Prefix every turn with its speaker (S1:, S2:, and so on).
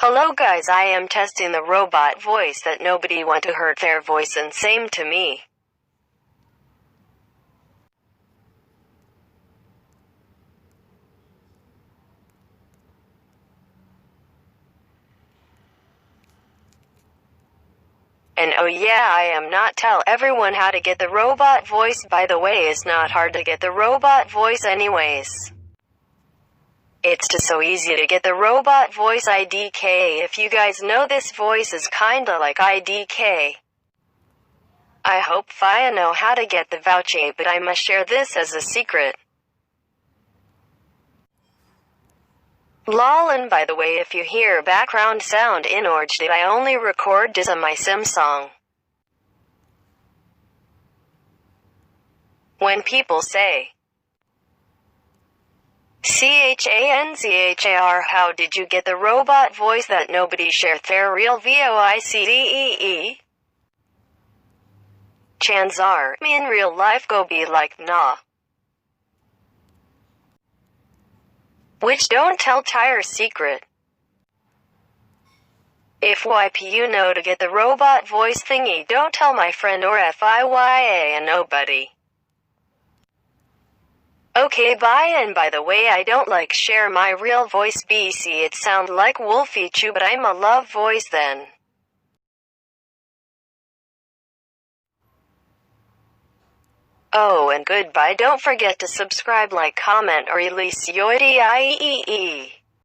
S1: Hello guys, I am testing the robot voice that nobody want to hurt their voice and same to me. And oh yeah, I am not tell everyone how to get the robot voice. By the way, it's not hard to get the robot voice anyways. It's just so easy to get the robot voice IDK. If you guys know, this voice is kinda like IDK. I hope I know how to get the voucher, but I must share this as a secret. Lol, and by the way, if you hear background sound ingored, I only record this on my sim song. When people say CHANCHAR, how did you get the robot voice that nobody shared their real voice? Chances are, me in real life go be like, nah. Which don't tell tire secret. If you know to get the robot voice thingy, don't tell my friend or FIYA and nobody. Okay, bye. And by the way, I don't like share my real voice BC, it sound like Wolfie Chew, but I'm a love voice then. Oh, and goodbye. Don't forget to subscribe, like, comment, or release yoidi IEE.